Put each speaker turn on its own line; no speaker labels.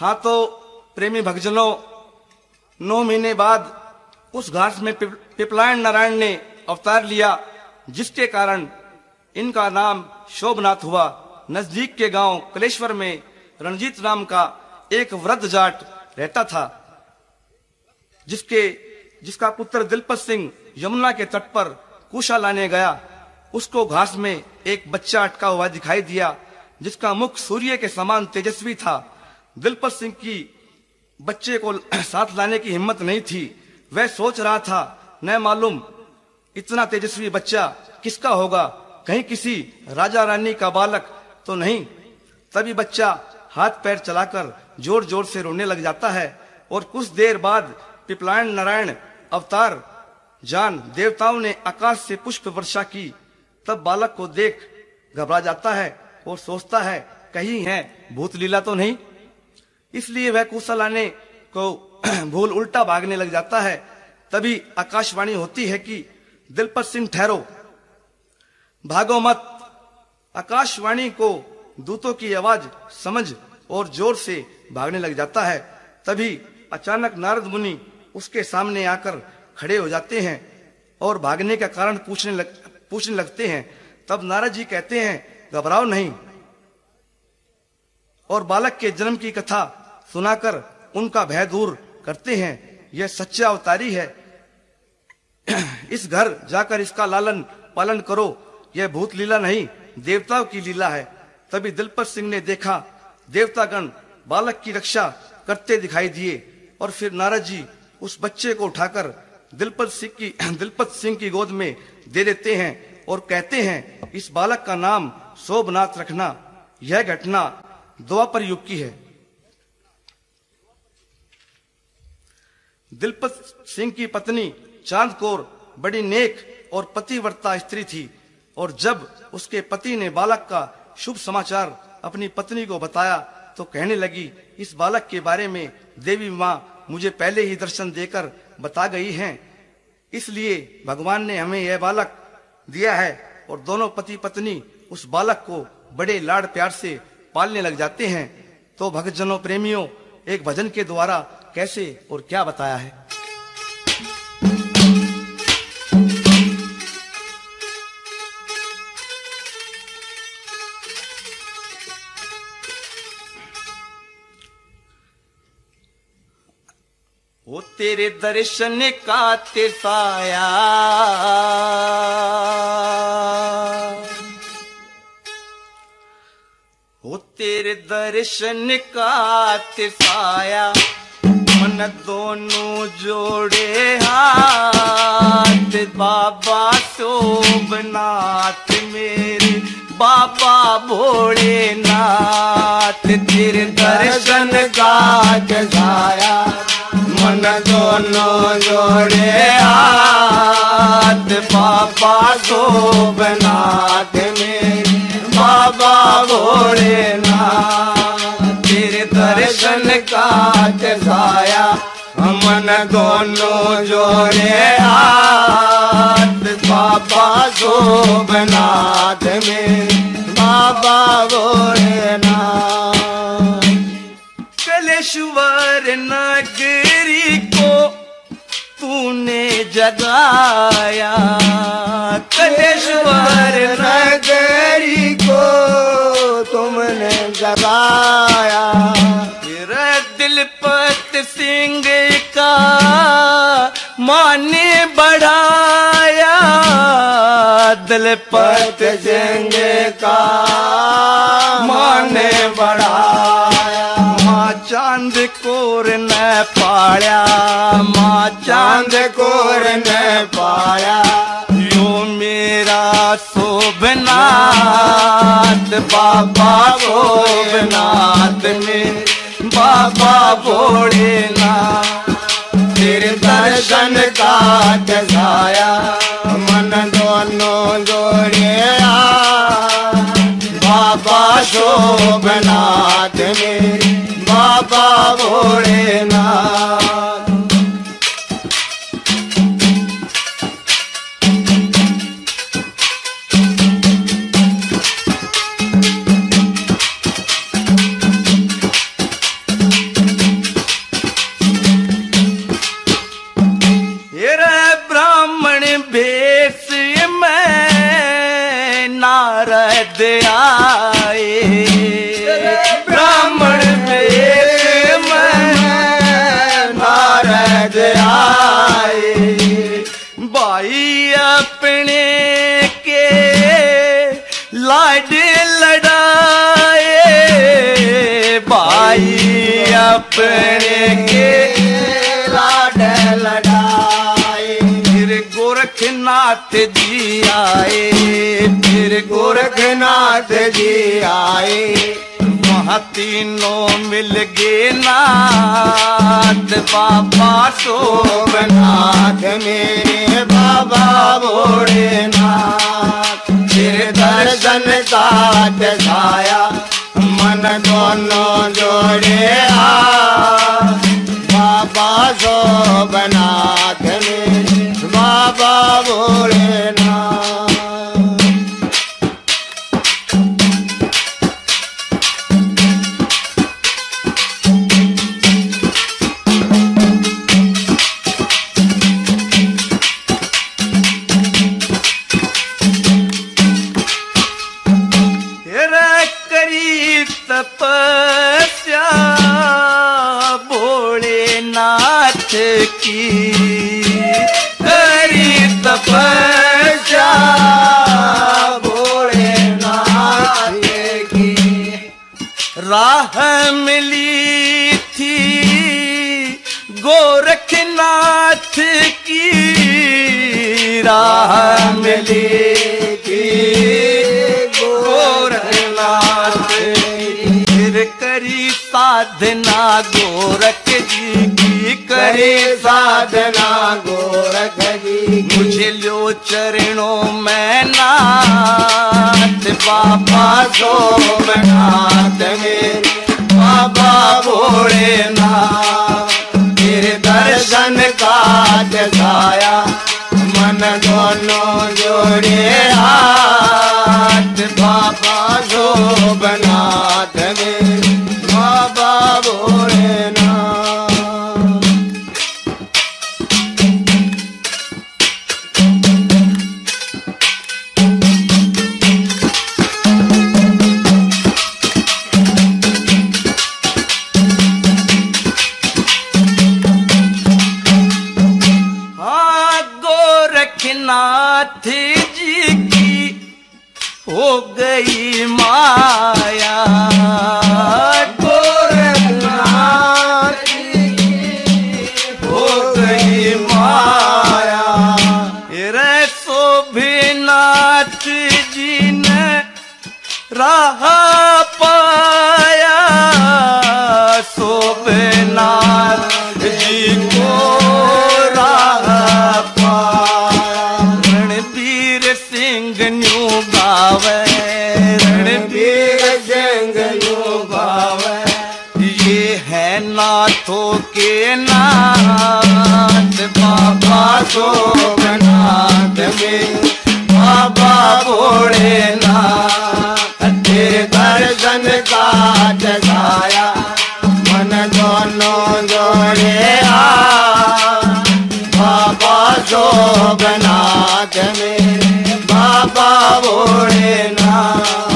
हाँ तो प्रेमी भक्तजनों, 9 महीने बाद उस घाट में पिपलायन नारायण ने अवतार लिया, जिसके कारण इनका नाम शोभनाथ हुआ। नजदीक के गांव कलेश्वर में रणजीत नाम का एक वृद्ध जाट रहता था, जिसका पुत्र दिलपत सिंह यमुना के तट पर कुशा लाने गया। उसको घास में एक बच्चा अटका हुआ दिखाई दिया, जिसका मुख सूर्य के समान तेजस्वी था। दिलपत सिंह की बच्चे को साथ लाने की हिम्मत नहीं थी। वह सोच रहा था, न मालूम इतना तेजस्वी बच्चा किसका होगा, कहीं किसी राजा रानी का बालक तो नहीं। तभी बच्चा हाथ पैर चलाकर जोर जोर से रोने लग जाता है और कुछ देर बाद पिपलायन नारायण अवतार जान देवताओं ने आकाश से पुष्प वर्षा की। तब बालक को देख घबरा जाता है और सोचता है कहीं है भूत लीला तो नहीं। इसलिए वह कुशा लाने को भूल उल्टा भागने लग जाता है। तभी आकाशवाणी होती है कि दिलपत सिंह ठहरो, भागो मत। आकाशवाणी को दूतों की आवाज समझ और जोर से भागने लग जाता है। तभी अचानक नारद मुनि उसके सामने आकर खड़े हो जाते हैं और भागने का कारण पूछने लगते हैं। तब नारद जी कहते हैं, घबराओ नहीं, और बालक के जन्म की कथा सुनाकर उनका भय दूर करते हैं। यह सच्चा अवतारी है, इस घर जाकर इसका लालन पालन करो। यह भूत लीला नहीं, देवताओं की लीला है। तभी दिलपत सिंह ने देखा देवतागण बालक की रक्षा करते दिखाई दिए और फिर नारद जी उस बच्चे को उठाकर दिलपत सिंह की गोद में दे देते हैं और कहते हैं, इस बालक का नाम शोभनाथ रखना। यह घटना द्वापर युग की है। दिलपत सिंह की पत्नी चांद कौर बड़ी नेक और पतिव्रता स्त्री थी, और जब उसके पति ने बालक का शुभ समाचार अपनी पत्नी को बताया तो कहने लगी, इस बालक के बारे में देवी माँ मुझे पहले ही दर्शन देकर बता गई हैं, इसलिए भगवान ने हमें यह बालक दिया है। और दोनों पति पत्नी उस बालक को बड़े लाड़ प्यार से पालने लग जाते हैं। तो भक्तजनों प्रेमियों, एक भजन के द्वारा कैसे और क्या बताया है। वो तेरे दर्शन का तिरसाया, वो तेरे दर्शन का तिरसाया, मन दोनों जोड़े हाथ, बाबा शोभनाथ मेरे बाबा भोलेनाथ। तेरे दर्शन का तिरसाया, मन दोनों जोड़े हाथ, बाबा शोभनाथ मेरे बाबा भोलेनाथ। तेरे दर्शन का तिरसाया, मन दोनों जोड़े हाथ, बाबा शोभनाथ मेरे बाबा भोलेनाथ। कलेश्वर नगरी को तूने जगाया, कलेश्वर नगरी को तुमने जगाया। तेरा दिलपत सिंह का माने बढ़ाया, दिलपत सिंह का माने बढ़ाया। माँ चांद कौर ने पाया, माँ चांद कौर ने पाया, यो मेरा शोभनाथ बाबा शोभनाथ में बाबा भोलेनाथ। तेरे दर्शन का तिरसाया, मन दोनों जोड़े बाबा शोभनाथ मेरे बाबा भोलेनाथ। नारद आए, ब्राह्मण वेश में नारद आए। भाई अपने के लाड लड़ाए, भाई अपने के लाड लड़ाए। फिर गोरखनाथ जी आए, फिर गोरखनाथ जी आए। वहाँ तीनों मिल गए नाथ, बाबा सोमनाथ मेरे बाबा भोलेनाथ। फिर दर्शन का दर्शाया मन दोनों जोड़े बाबा सोमनाथ मेरे बाबा भोलेनाथ। तपस्या भोलेनाथ की, करी तपस्या भोलेनाथ की। राह मिली थी गोरखनाथ की, राह मिली थी गोरखनाथ। फिर करी साधना गोरख जी की, करी साधना गोरख जी। मुझे लो चरणों में नाथ, बाबा सोमनाथ मेरे बाबा भोलेनाथ। तेरे दर्शन का दर्शाया मन दोनों जोड़े हाथ, बाबा सोमनाथ मेरे बाबा भोलेनाथ। हाँ गोरखनाथ जी की हो गई माया, गोरखनाथ जी हो गई माया। रे शोभनाथ जी ने राह पाया, शोभनाथ जी को राह पाया। रणबीर सिंह न्यू गावे, रणबीर सिंह न्यू गावे। ये है नाथों के नाथ, बाबा सोमनाथ में बाबा भोलेनाथ। तेरे दर्शन का दर्शाया मन दोनों जोड़े बाबा सोमनाथ में बाबा भोलेनाथ।